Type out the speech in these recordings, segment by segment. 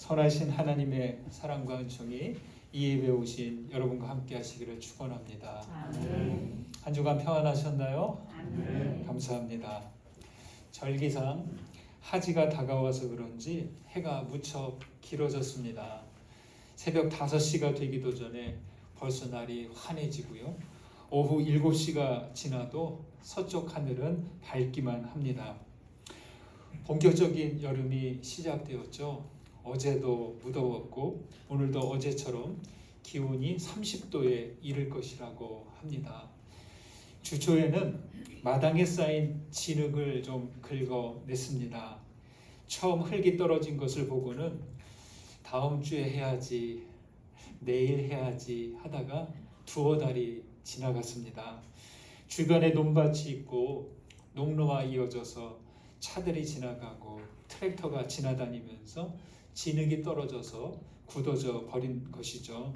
선하신 하나님의 사랑과 은총이 이 예배에 오신 여러분과 함께 하시기를 축원합니다. 아멘. 한 주간 평안하셨나요? 아멘. 감사합니다. 절기상 하지가 다가와서 그런지 해가 무척 길어졌습니다. 새벽 5시가 되기도 전에 벌써 날이 환해지고요. 오후 7시가 지나도 서쪽 하늘은 밝기만 합니다. 본격적인 여름이 시작되었죠. 어제도 무더웠고 오늘도 어제처럼 기온이 30도에 이를 것이라고 합니다. 주초에는 마당에 쌓인 진흙을 좀 긁어냈습니다. 처음 흙이 떨어진 것을 보고는 다음 주에 해야지, 내일 해야지 하다가 두어 달이 지나갔습니다. 주변에 논밭이 있고 농로와 이어져서 차들이 지나가고 트랙터가 지나다니면서 진흙이 떨어져서 굳어져 버린 것이죠.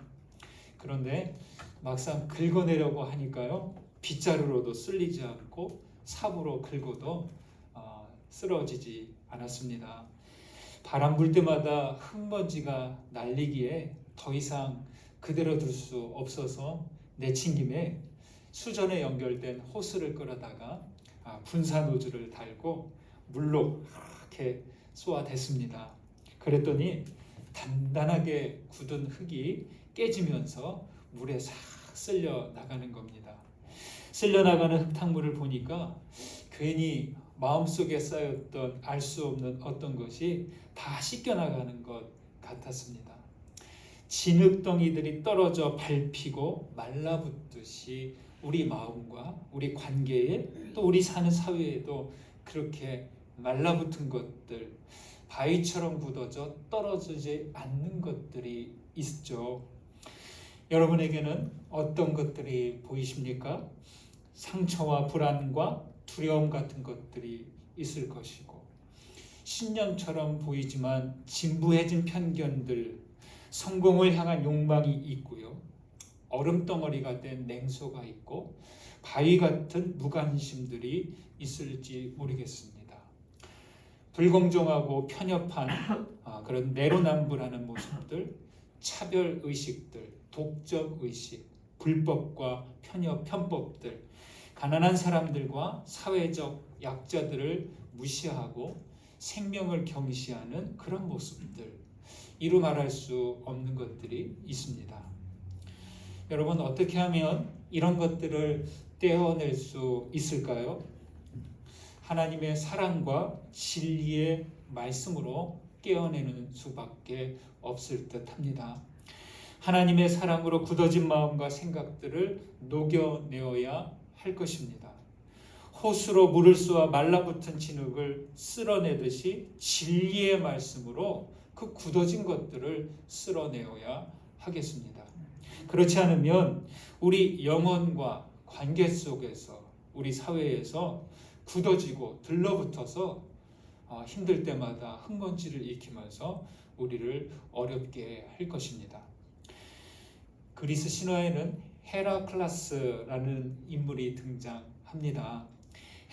그런데 막상 긁어내려고 하니까요, 빗자루로도 쓸리지 않고 삽으로 긁어도 쓰러지지 않았습니다. 바람 불 때마다 흙먼지가 날리기에 더 이상 그대로 둘 수 없어서 내친 김에 수전에 연결된 호스를 끌어다가 분사 노즐을 달고 물로 이렇게 쏘아댔습니다. 그랬더니 단단하게 굳은 흙이 깨지면서 물에 싹 쓸려 나가는 겁니다. 쓸려 나가는 흙탕물을 보니까 괜히 마음속에 쌓였던 알 수 없는 어떤 것이 다 씻겨 나가는 것 같았습니다. 진흙덩이들이 떨어져 밟히고 말라붙듯이 우리 마음과 우리 관계에 또 우리 사는 사회에도 그렇게 말라붙은 것들, 바위처럼 굳어져 떨어지지 않는 것들이 있죠. 여러분에게는 어떤 것들이 보이십니까? 상처와 불안과 두려움 같은 것들이 있을 것이고, 신념처럼 보이지만 진부해진 편견들, 성공을 향한 욕망이 있고요. 얼음덩어리가 된 냉소가 있고 바위 같은 무관심들이 있을지 모르겠습니다. 불공정하고 편협한 그런 내로남불하는 모습들, 차별의식들, 독점의식, 불법과 편법들, 가난한 사람들과 사회적 약자들을 무시하고 생명을 경시하는 그런 모습들, 이루 말할 수 없는 것들이 있습니다. 여러분, 어떻게 하면 이런 것들을 떼어낼 수 있을까요? 하나님의 사랑과 진리의 말씀으로 깨어내는 수밖에 없을 듯합니다. 하나님의 사랑으로 굳어진 마음과 생각들을 녹여내어야 할 것입니다. 호수로 물을 쏘아 말라붙은 진흙을 쓸어내듯이 진리의 말씀으로 그 굳어진 것들을 쓸어내어야 하겠습니다. 그렇지 않으면 우리 영혼과 관계 속에서, 우리 사회에서 굳어지고 들러붙어서 힘들 때마다 흙먼지를 익히면서 우리를 어렵게 할 것입니다. 그리스 신화에는 헤라클레스라는 인물이 등장합니다.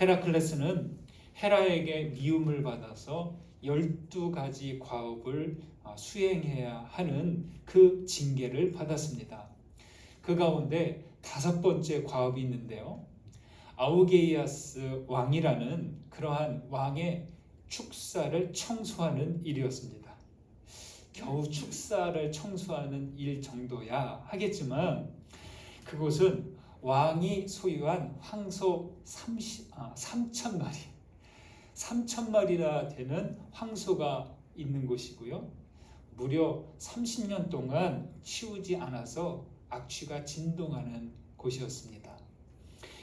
헤라클레스는 헤라에게 미움을 받아서 12가지 과업을 수행해야 하는 그 징계를 받았습니다. 그 가운데 5번째 과업이 있는데요. 아우게이아스 왕이라는 그러한 왕의 축사를 청소하는 일이었습니다. 겨우 축사를 청소하는 일 정도야 하겠지만 그곳은 왕이 소유한 황소 3,000마리, 3,000마리나 되는 황소가 있는 곳이고요. 무려 30년 동안 치우지 않아서 악취가 진동하는 곳이었습니다.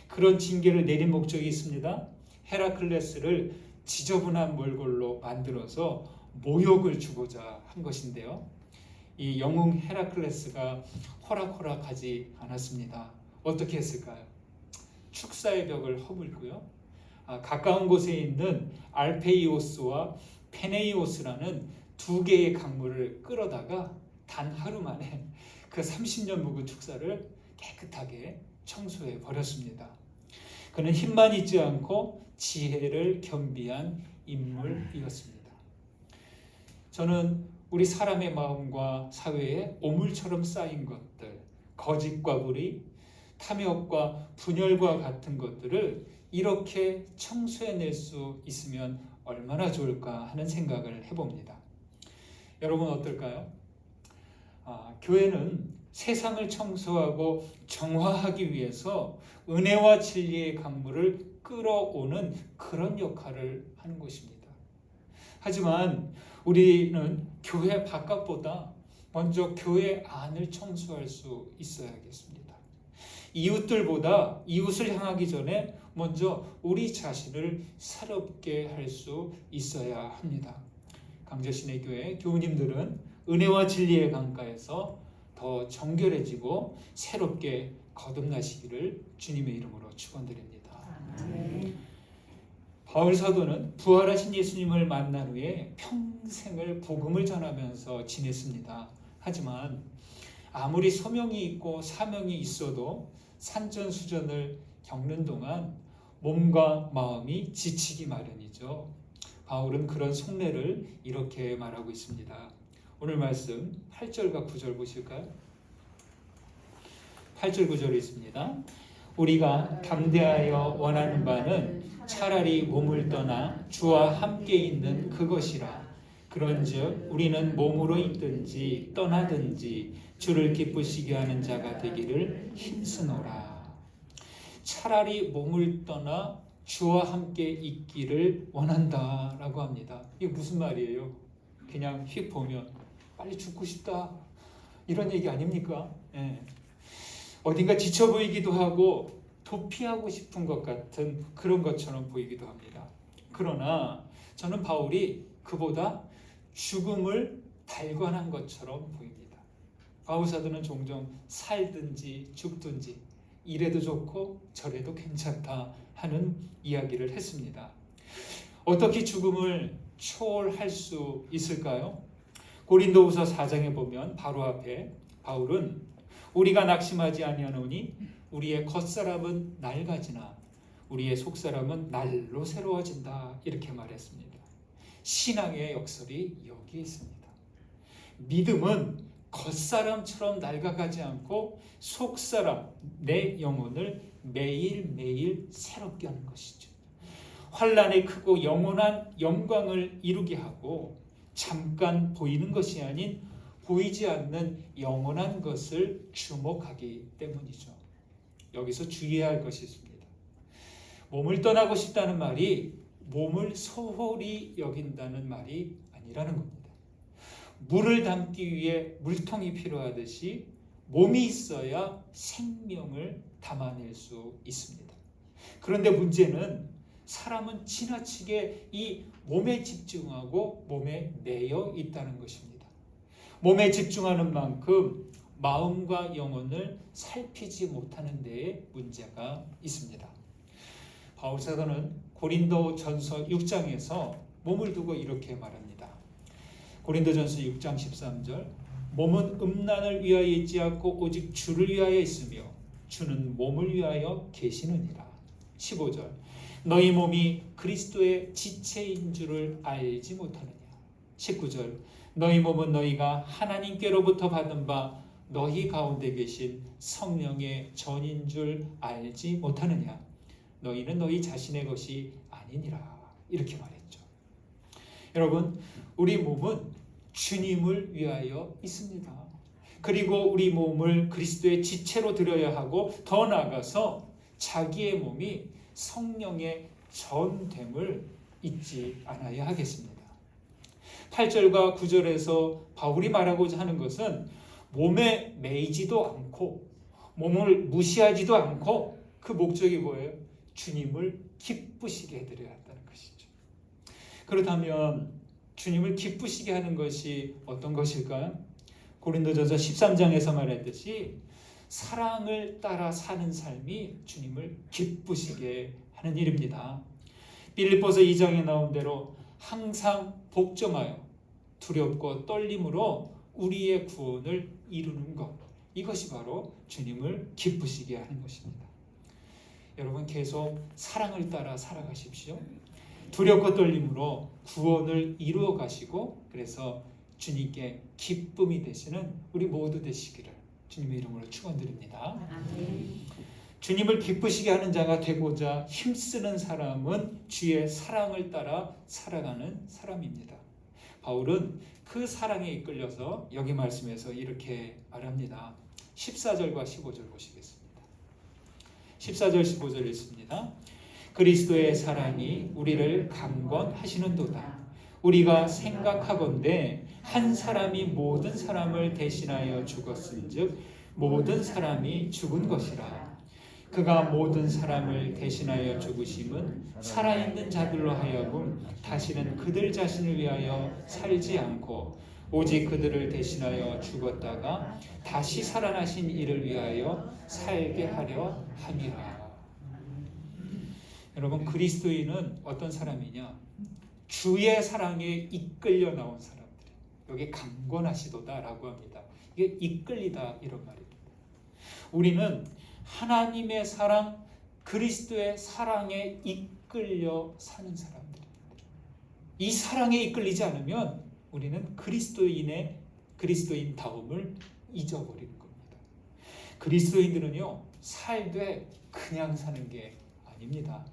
그런 징계를 내린 목적이 있습니다. 헤라클레스를 지저분한 몰골로 만들어서 모욕을 주고자 한 것인데요. 이 영웅 헤라클레스가 호락호락하지 않았습니다. 어떻게 했을까요? 축사의 벽을 허물고요. 가까운 곳에 있는 알페이오스와 페네이오스라는 2개의 강물을 끌어다가 단 하루 만에 그 30년 묵은 축사를 깨끗하게 청소해 버렸습니다. 그는 힘만 있지 않고 지혜를 겸비한 인물이었습니다. 저는 우리 사람의 마음과 사회에 오물처럼 쌓인 것들, 거짓과 불의, 탐욕과 분열과 같은 것들을 이렇게 청소해낼 수 있으면 얼마나 좋을까 하는 생각을 해봅니다. 여러분 어떨까요? 교회는 세상을 청소하고 정화하기 위해서 은혜와 진리의 강물을 끌어오는 그런 역할을 하는 것입니다. 하지만 우리는 교회 바깥보다 먼저 교회 안을 청소할 수 있어야겠습니다. 이웃들보다 이웃을 향하기 전에 먼저 우리 자신을 새롭게 할 수 있어야 합니다. 강제신의 교회 교우님들은 은혜와 진리의 강가에서 더 정결해지고 새롭게 거듭나시기를 주님의 이름으로 축원드립니다. 바울 사도는 부활하신 예수님을 만난 후에 평생을 복음을 전하면서 지냈습니다. 하지만 아무리 소명이 있고 사명이 있어도 산전수전을 겪는 동안 몸과 마음이 지치기 마련이죠. 바울은 그런 속내를 이렇게 말하고 있습니다. 오늘 말씀 8절과 9절 보실까요? 8절 9절이 있습니다. 우리가 담대하여 원하는 바는 차라리 몸을 떠나 주와 함께 있는 그것이라. 그런즉 우리는 몸으로 있든지 떠나든지 주를 기쁘시게 하는 자가 되기를 힘쓰노라. 차라리 몸을 떠나 주와 함께 있기를 원한다라고 합니다. 이게 무슨 말이에요? 그냥 휙 보면 빨리 죽고 싶다 이런 얘기 아닙니까? 예. 어딘가 지쳐 보이기도 하고 도피하고 싶은 것 같은 그런 것처럼 보이기도 합니다. 그러나 저는 바울이 그보다 죽음을 달관한 것처럼 보입니다. 바울 사도는 종종 살든지 죽든지 이래도 좋고 저래도 괜찮다 하는 이야기를 했습니다. 어떻게 죽음을 초월할 수 있을까요? 고린도후서 4장에 보면 바로 앞에 바울은 우리가 낙심하지 아니하노니 우리의 겉사람은 낡아지나 우리의 속사람은 날로 새로워진다 이렇게 말했습니다. 신앙의 역설이 여기 있습니다. 믿음은 겉사람처럼 낡아가지 않고 속사람, 내 영혼을 매일매일 새롭게 하는 것이죠. 환난의 크고 영원한 영광을 이루게 하고 잠깐 보이는 것이 아닌 보이지 않는 영원한 것을 주목하기 때문이죠. 여기서 주의해야 할 것이 있습니다. 몸을 떠나고 싶다는 말이 몸을 소홀히 여긴다는 말이 아니라는 겁니다. 물을 담기 위해 물통이 필요하듯이 몸이 있어야 생명을 담아낼 수 있습니다. 그런데 문제는 사람은 지나치게 이 몸에 집중하고 몸에 매여 있다는 것입니다. 몸에 집중하는 만큼 마음과 영혼을 살피지 못하는 데에 문제가 있습니다. 바울 사도는 고린도전서 6장에서 몸을 두고 이렇게 말합니다. 고린도전서 6장 13절 몸은 음란을 위하여 있지 않고 오직 주를 위하여 있으며 주는 몸을 위하여 계시느니라. 15절 너희 몸이 그리스도의 지체인 줄을 알지 못하느냐. 19절 너희 몸은 너희가 하나님께로부터 받은 바 너희 가운데 계신 성령의 전인 줄 알지 못하느냐. 너희는 너희 자신의 것이 아니니라. 이렇게 말했죠. 여러분, 우리 몸은 주님을 위하여 있습니다. 그리고 우리 몸을 그리스도의 지체로 드려야 하고 더 나아가서 자기의 몸이 성령의 전됨을 잊지 않아야 하겠습니다. 8절과 9절에서 바울이 말하고자 하는 것은 몸에 매이지도 않고 몸을 무시하지도 않고 그 목적이 뭐예요? 주님을 기쁘시게 해드려야 한다는 것이죠. 그렇다면 주님을 기쁘시게 하는 것이 어떤 것일까요? 고린도전서 13장에서 말했듯이 사랑을 따라 사는 삶이 주님을 기쁘시게 하는 일입니다. 빌립보서 2장에 나온 대로 항상 복종하여 두렵고 떨림으로 우리의 구원을 이루는 것, 이것이 바로 주님을 기쁘시게 하는 것입니다. 여러분 계속 사랑을 따라 살아가십시오. 두렵고 떨림으로 구원을 이루어 가시고 그래서 주님께 기쁨이 되시는 우리 모두 되시기를 주님의 이름으로 축원드립니다. 주님을 기쁘시게 하는 자가 되고자 힘쓰는 사람은 주의 사랑을 따라 살아가는 사람입니다. 바울은 그 사랑에 이끌려서 여기 말씀에서 이렇게 말합니다. 14절과 15절 보시겠습니다. 14절 15절 읽습니다. 그리스도의 사랑이 우리를 강권하시는도다. 우리가 생각하건대 한 사람이 모든 사람을 대신하여 죽었은즉 모든 사람이 죽은 것이라. 그가 모든 사람을 대신하여 죽으심은 살아있는 자들로 하여금 다시는 그들 자신을 위하여 살지 않고 오직 그들을 대신하여 죽었다가 다시 살아나신 이를 위하여 살게 하려 함이라. 여러분, 그리스도인은 어떤 사람이냐? 주의 사랑에 이끌려 나온 사람들. 여기 강권하시도다라고 합니다. 이게 이끌리다 이런 말입니다. 우리는 하나님의 사랑, 그리스도의 사랑에 이끌려 사는 사람들입니다. 이 사랑에 이끌리지 않으면 우리는 그리스도인다움을 잊어버리는 겁니다. 그리스도인들은요, 살되 그냥 사는 게 아닙니다.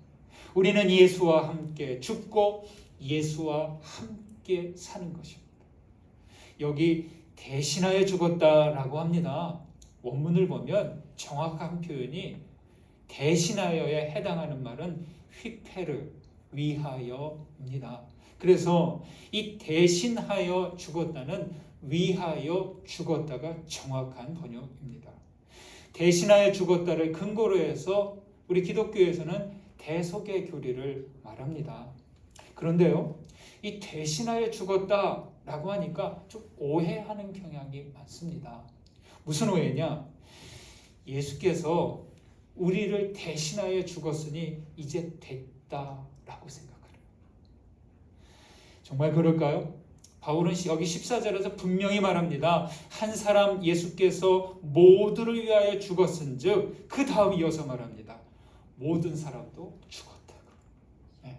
우리는 예수와 함께 죽고 예수와 함께 사는 것입니다. 여기 대신하여 죽었다라고 합니다. 원문을 보면 정확한 표현이 대신하여에 해당하는 말은 휘페르, 위하여입니다. 그래서 이 대신하여 죽었다는 위하여 죽었다가 정확한 번역입니다. 대신하여 죽었다를 근거로 해서 우리 기독교에서는 대속의 교리를 말합니다. 그런데요, 이 대신하여 죽었다라고 하니까 좀 오해하는 경향이 많습니다. 무슨 오해냐? 예수께서 우리를 대신하여 죽었으니 이제 됐다라고 생각하는. 정말 그럴까요? 바울은 여기 14절에서 분명히 말합니다. 한 사람 예수께서 모두를 위하여 죽었은즉 그 다음 이어서 말합니다. 모든 사람도 죽었다고. 네.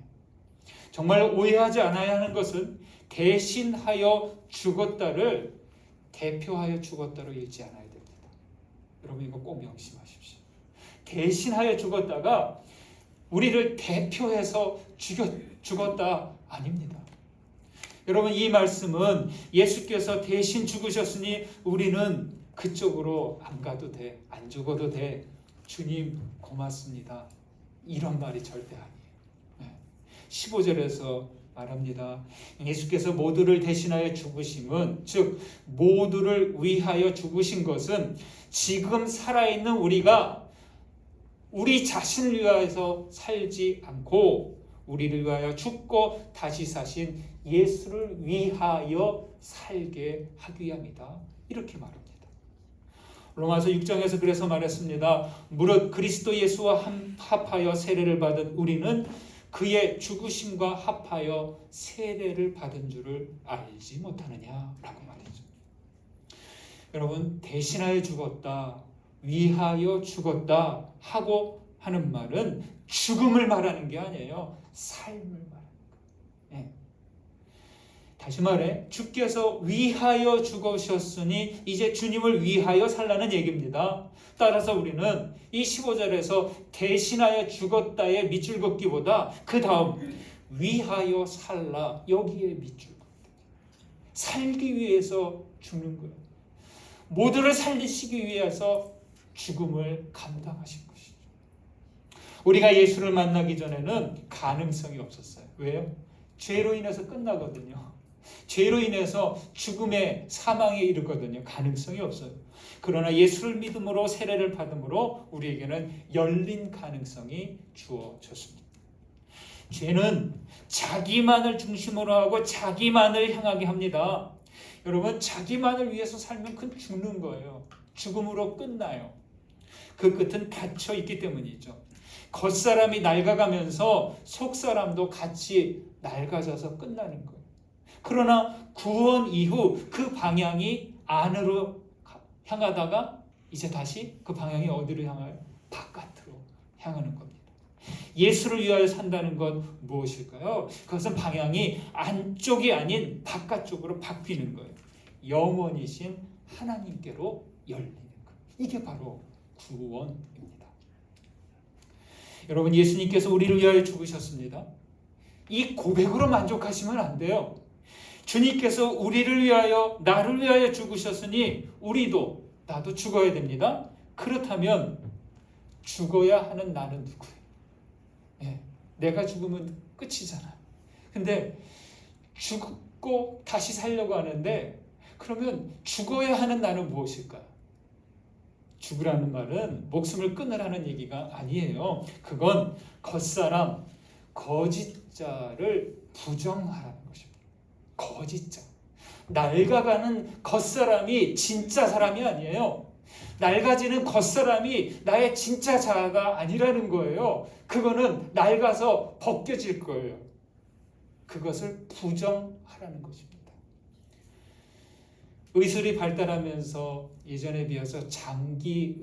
정말 오해하지 않아야 하는 것은 대신하여 죽었다를 대표하여 죽었다로 읽지 않아야 됩니다. 여러분 이거 꼭 명심하십시오. 대신하여 죽었다가 우리를 대표해서 죽었다 아닙니다. 여러분 이 말씀은 예수께서 대신 죽으셨으니 우리는 그쪽으로 안 가도 돼, 안 죽어도 돼, 주님 고맙습니다, 이런 말이 절대 아니에요. 15절에서 말합니다. 예수께서 모두를 대신하여 죽으심은, 즉 모두를 위하여 죽으신 것은 지금 살아있는 우리가 우리 자신을 위하여서 살지 않고 우리를 위하여 죽고 다시 사신 예수를 위하여 살게 하기 위함이다, 이렇게 말합니다. 로마서 6장에서 그래서 말했습니다. 무릇 그리스도 예수와 합하여 세례를 받은 우리는 그의 죽으심과 합하여 세례를 받은 줄을 알지 못하느냐라고 말이죠. 여러분, 대신하여 죽었다, 위하여 죽었다 하고 하는 말은 죽음을 말하는 게 아니에요. 삶을 말하는 거예요. 네. 다시 말해, 주께서 위하여 죽으셨으니 이제 주님을 위하여 살라는 얘기입니다. 따라서 우리는 이 15절에서 대신하여 죽었다의 밑줄 긋기보다 그 다음 위하여 살라, 여기에 밑줄 긋기. 살기 위해서 죽는 거예요. 모두를 살리시기 위해서 죽음을 감당하신 것이죠. 우리가 예수를 만나기 전에는 가능성이 없었어요. 왜요? 죄로 인해서 끝나거든요. 죄로 인해서 죽음의 사망에 이르거든요. 가능성이 없어요. 그러나 예수를 믿음으로 세례를 받음으로 우리에게는 열린 가능성이 주어졌습니다. 죄는 자기만을 중심으로 하고 자기만을 향하게 합니다. 여러분, 자기만을 위해서 살면 그건 죽는 거예요. 죽음으로 끝나요. 그 끝은 닫혀 있기 때문이죠. 겉사람이 낡아가면서 속사람도 같이 낡아져서 끝나는 거예요. 그러나 구원 이후 그 방향이 안으로 향하다가 이제 다시 그 방향이 어디로 향하여? 바깥으로 향하는 겁니다. 예수를 위하여 산다는 건 무엇일까요? 그것은 방향이 안쪽이 아닌 바깥쪽으로 바뀌는 거예요. 영원이신 하나님께로 열리는 것. 이게 바로 구원입니다. 여러분, 예수님께서 우리를 위하여 죽으셨습니다. 이 고백으로 만족하시면 안 돼요. 주님께서 우리를 위하여, 나를 위하여 죽으셨으니 우리도, 나도 죽어야 됩니다. 그렇다면 죽어야 하는 나는 누구예요? 내가 죽으면 끝이잖아. 근데 죽고 다시 살려고 하는데, 그러면 죽어야 하는 나는 무엇일까요? 죽으라는 말은 목숨을 끊으라는 얘기가 아니에요. 그건 겉사람, 거짓자를 부정하라는 것입니다. 거짓자. 낡아가는 겉사람이 진짜 사람이 아니에요. 낡아지는 겉사람이 나의 진짜 자아가 아니라는 거예요. 그거는 낡아서 벗겨질 거예요. 그것을 부정하라는 것입니다. 의술이 발달하면서 예전에 비해서 장기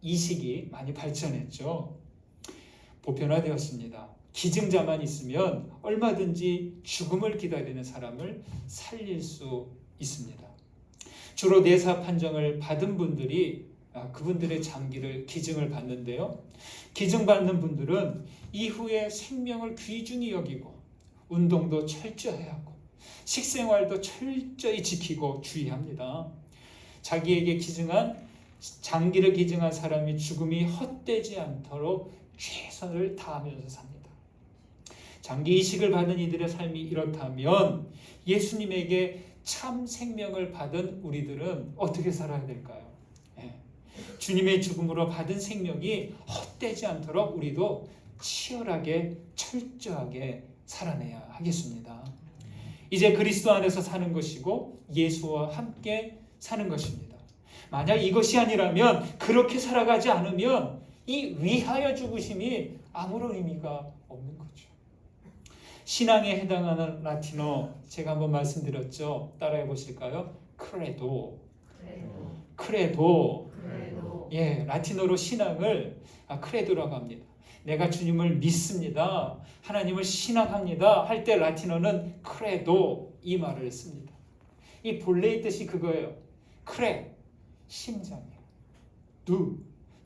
이식이 많이 발전했죠. 보편화되었습니다. 기증자만 있으면 얼마든지 죽음을 기다리는 사람을 살릴 수 있습니다. 주로 내사 판정을 받은 분들이 그분들의 장기를 기증을 받는데요. 기증받는 분들은 이후에 생명을 귀중히 여기고 운동도 철저히 하고 식생활도 철저히 지키고 주의합니다. 자기에게 장기를 기증한 사람이 죽음이 헛되지 않도록 최선을 다하면서 삽니다. 장기 이식을 받은 이들의 삶이 이렇다면 예수님에게 참 생명을 받은 우리들은 어떻게 살아야 될까요? 주님의 죽음으로 받은 생명이 헛되지 않도록 우리도 치열하게 철저하게 살아내야 하겠습니다. 이제 그리스도 안에서 사는 것이고 예수와 함께 사는 것입니다. 만약 이것이 아니라면, 그렇게 살아가지 않으면 이 위하여 죽으심이 아무런 의미가 없는 거죠. 신앙에 해당하는 라틴어 제가 한번 말씀드렸죠. 따라해 보실까요? 크레도. 예, 라틴어로 신앙을 크레도라고 합니다. 내가 주님을 믿습니다, 하나님을 신앙합니다 할 때 라틴어는 크레도, 이 말을 씁니다. 이 본래의 뜻이 그거예요. 크레, 심장이에요.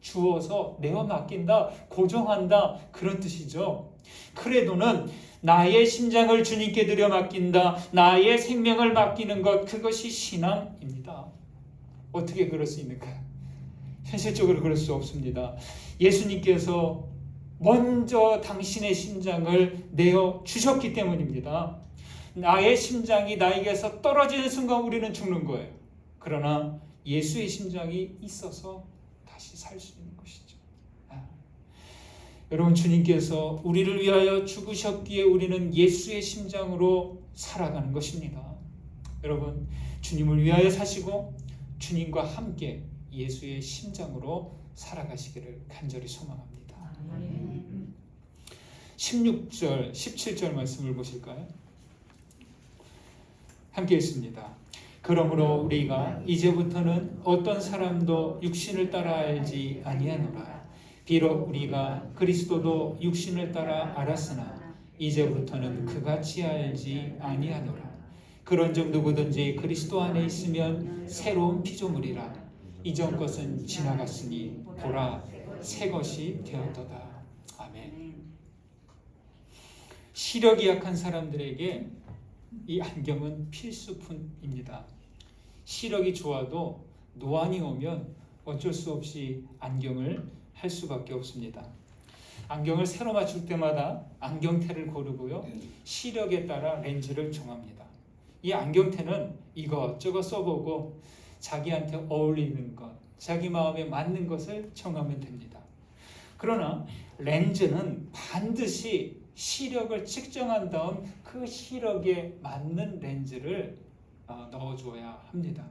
주어서 내어 맡긴다, 고정한다, 그런 뜻이죠. 크레도는 나의 심장을 주님께 드려 맡긴다, 나의 생명을 맡기는 것, 그것이 신앙입니다. 어떻게 그럴 수 있는가요? 현실적으로 그럴 수 없습니다. 예수님께서 먼저 당신의 심장을 내어 주셨기 때문입니다. 나의 심장이 나에게서 떨어지는 순간 우리는 죽는 거예요. 그러나 예수의 심장이 있어서 다시 살 수 있는 것이죠. 여러분, 주님께서 우리를 위하여 죽으셨기에 우리는 예수의 심장으로 살아가는 것입니다. 여러분, 주님을 위하여 사시고 주님과 함께 예수의 심장으로 살아가시기를 간절히 소망합니다. 16절, 17절 말씀을 보실까요? 함께 읽습니다. 그러므로 우리가 이제부터는 어떤 사람도 육신을 따라 알지 아니하노라. 비록 우리가 그리스도도 육신을 따라 알았으나 이제부터는 그같이 알지 아니하노라. 그런즉 누구든지 그리스도 안에 있으면 새로운 피조물이라. 이전 것은 지나갔으니 보라, 새 것이 되었도다. 아멘. 시력이 약한 사람들에게 이 안경은 필수품입니다. 시력이 좋아도 노안이 오면 어쩔 수 없이 안경을 할 수밖에 없습니다. 안경을 새로 맞출 때마다 안경테를 고르고요, 시력에 따라 렌즈를 정합니다. 이 안경테는 이것저것 써보고 자기한테 어울리는 것, 자기 마음에 맞는 것을 정하면 됩니다. 그러나 렌즈는 반드시 시력을 측정한 다음 그 시력에 맞는 렌즈를 넣어줘야 합니다.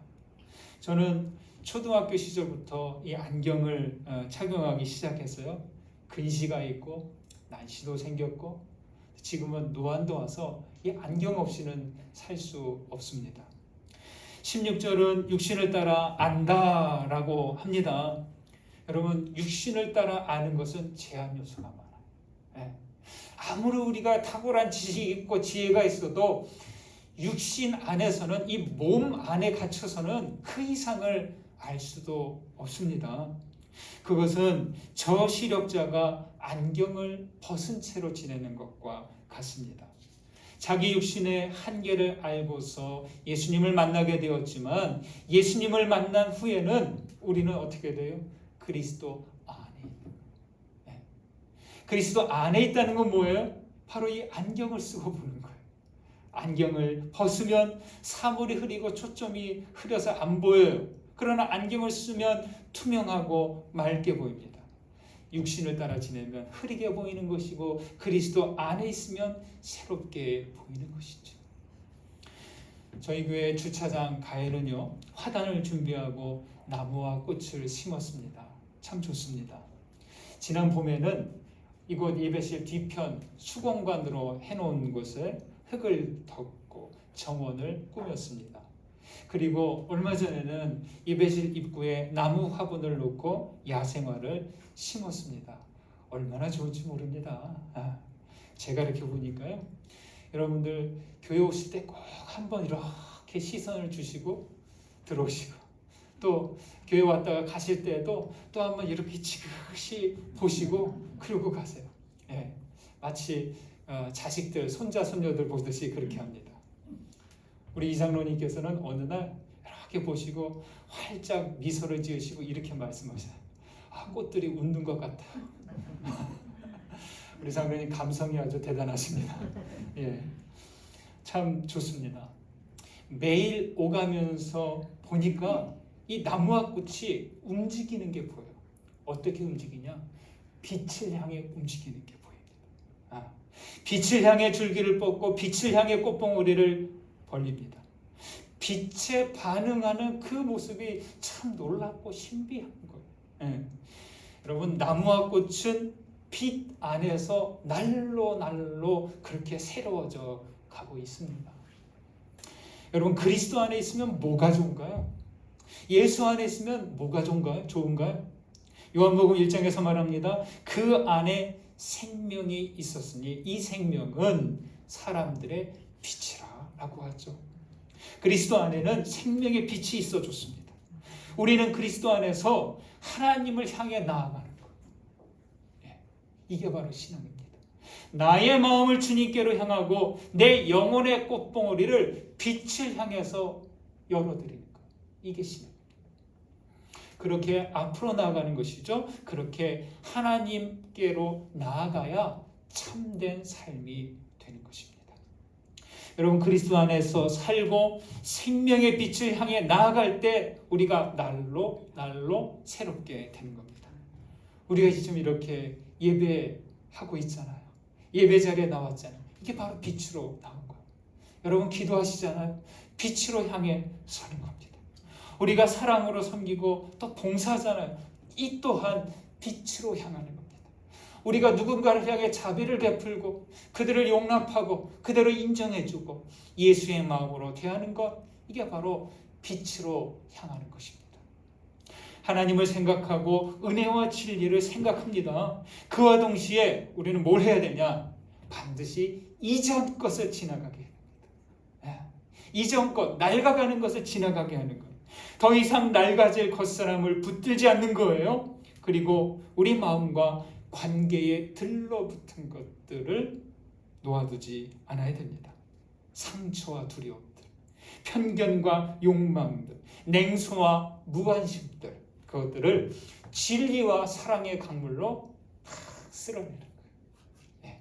저는 초등학교 시절부터 이 안경을 착용하기 시작했어요. 근시가 있고 난시도 생겼고 지금은 노안도 와서 이 안경 없이는 살 수 없습니다. 16절은 육신을 따라 안다라고 합니다. 여러분, 육신을 따라 아는 것은 제한 요소가 많아요. 아무리 우리가 탁월한 지식이 있고 지혜가 있어도 육신 안에서는, 이 몸 안에 갇혀서는 그 이상을 알 수도 없습니다. 그것은 저시력자가 안경을 벗은 채로 지내는 것과 같습니다. 자기 육신의 한계를 알고서 예수님을 만나게 되었지만, 예수님을 만난 후에는 우리는 어떻게 돼요? 그리스도 안에 있는 거예요. 그리스도 안에 있다는 건 뭐예요? 바로 이 안경을 쓰고 보는 거예요. 안경을 벗으면 사물이 흐리고 초점이 흐려서 안 보여요. 그러나 안경을 쓰면 투명하고 맑게 보입니다. 육신을 따라 지내면 흐리게 보이는 것이고, 그리스도 안에 있으면 새롭게 보이는 것이죠. 저희 교회 주차장 가에는요, 화단을 준비하고 나무와 꽃을 심었습니다. 참 좋습니다. 지난 봄에는 이곳 예배실 뒤편 수공간으로 해놓은 곳에 흙을 덮고 정원을 꾸몄습니다. 그리고 얼마 전에는 예배실 입구에 나무 화분을 놓고 야생화를 심었습니다. 얼마나 좋은지 모릅니다. 제가 이렇게 보니까요, 여러분들 교회 오실 때 꼭 한번 이렇게 시선을 주시고 들어오시고, 또 교회 왔다가 가실 때도 또 한번 이렇게 지그시 보시고 그러고 가세요. 마치 자식들, 손자, 손녀들 보듯이 그렇게 합니다. 우리 이장로님께서는 어느 날 이렇게 보시고 활짝 미소를 지으시고 이렇게 말씀하셔요. 꽃들이 웃는 것 같아. 우리 장로님 감성이 아주 대단하십니다. 참 좋습니다. 매일 오가면서 보니까 이 나무와 꽃이 움직이는 게 보여요. 어떻게 움직이냐? 빛을 향해 움직이는 게 보입니다. 빛을 향해 줄기를 뻗고 빛을 향해 꽃봉오리를 벌립니다. 빛에 반응하는 그 모습이 참 놀랍고 신비한 거예요. 여러분, 나무와 꽃은 빛 안에서 날로 날로 그렇게 새로워져 가고 있습니다. 여러분, 그리스도 안에 있으면 뭐가 좋은가요? 예수 안에 있으면 뭐가 좋은가요? 요한복음 1장에서 말합니다. 그 안에 생명이 있었으니 이 생명은 사람들의 빛이라 라고 하죠. 그리스도 안에는 생명의 빛이 있어 좋습니다. 우리는 그리스도 안에서 하나님을 향해 나아가는 것. 이게 바로 신앙입니다. 나의 마음을 주님께로 향하고 내 영혼의 꽃봉오리를 빛을 향해서 열어드리는 것. 이게 신앙입니다. 그렇게 앞으로 나아가는 것이죠. 그렇게 하나님께로 나아가야 참된 삶이 되는 것입니다. 여러분, 그리스도 안에서 살고 생명의 빛을 향해 나아갈 때 우리가 날로 새롭게 되는 겁니다. 우리가 지금 이렇게 예배하고 있잖아요. 예배 자리에 나왔잖아요. 이게 바로 빛으로 나온 거예요. 여러분, 기도하시잖아요. 빛으로 향해 서는 겁니다. 우리가 사랑으로 섬기고 또 봉사하잖아요. 이 또한 빛으로 향하는 겁니다. 우리가 누군가를 향해 자비를 베풀고 그들을 용납하고 그들을 인정해주고 예수의 마음으로 대하는 것, 이게 바로 빛으로 향하는 것입니다. 하나님을 생각하고 은혜와 진리를 생각합니다. 그와 동시에 우리는 뭘 해야 되냐? 반드시 이전 것을 지나가게 합니다. 이전 것, 낡아가는 것을 지나가게 하는 것. 더 이상 낡아질 겉사람을 붙들지 않는 거예요. 그리고 우리 마음과 관계에 들러붙은 것들을 놓아두지 않아야 됩니다. 상처와 두려움들, 편견과 욕망들, 냉소와 무관심들, 그것들을 진리와 사랑의 강물로 다 쓸어내는 거예요.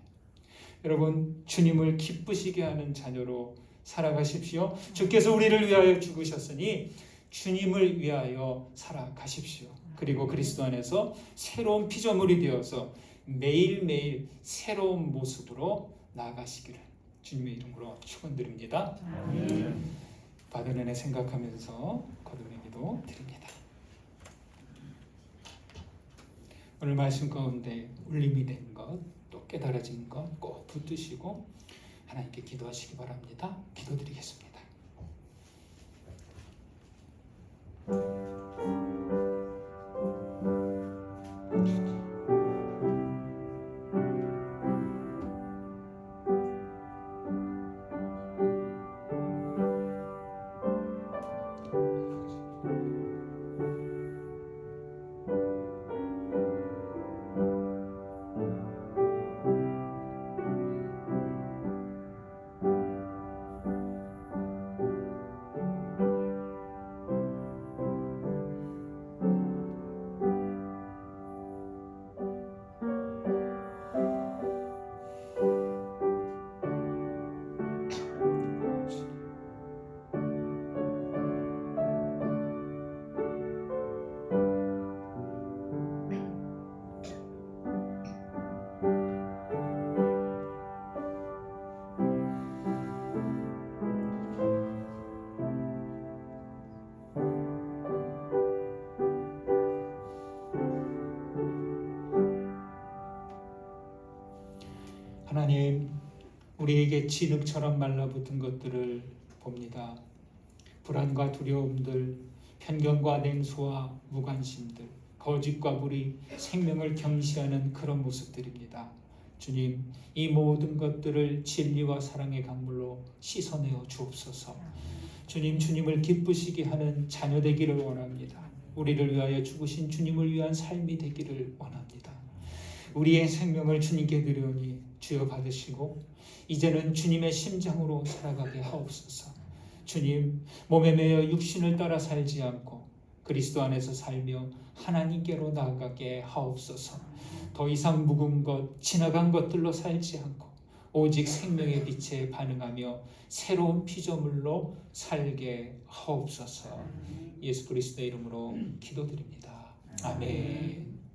여러분, 주님을 기쁘시게 하는 자녀로 살아가십시오. 주께서 우리를 위하여 죽으셨으니 주님을 위하여 살아가십시오. 그리고 그리스도 안에서 새로운 피조물이 되어서 매일매일 새로운 모습으로 나아가시기를 주님의 이름으로 축원드립니다. 받은 은혜 생각하면서 거듭의 기도 드립니다. 오늘 말씀 가운데 울림이 된 것, 또 깨달아진 것 꼭 붙드시고 하나님께 기도하시기 바랍니다. 기도드리겠습니다. 우리에게 진흙처럼 말라붙은 것들을 봅니다. 불안과 두려움들, 편견과 냉소와 무관심들, 거짓과 불의, 생명을 경시하는 그런 모습들입니다. 주님, 이 모든 것들을 진리와 사랑의 강물로 씻어내어 주옵소서. 주님, 주님을 기쁘시게 하는 자녀 되기를 원합니다. 우리를 위하여 죽으신 주님을 위한 삶이 되기를 원합니다. 우리의 생명을 주님께 드려오니 주여 받으시고 이제는 주님의 심장으로 살아가게 하옵소서. 주님, 몸에 매여 육신을 따라 살지 않고 그리스도 안에서 살며 하나님께로 나아가게 하옵소서. 더 이상 묵은 것, 지나간 것들로 살지 않고 오직 생명의 빛에 반응하며 새로운 피조물로 살게 하옵소서. 예수 그리스도의 이름으로 기도드립니다. 아멘.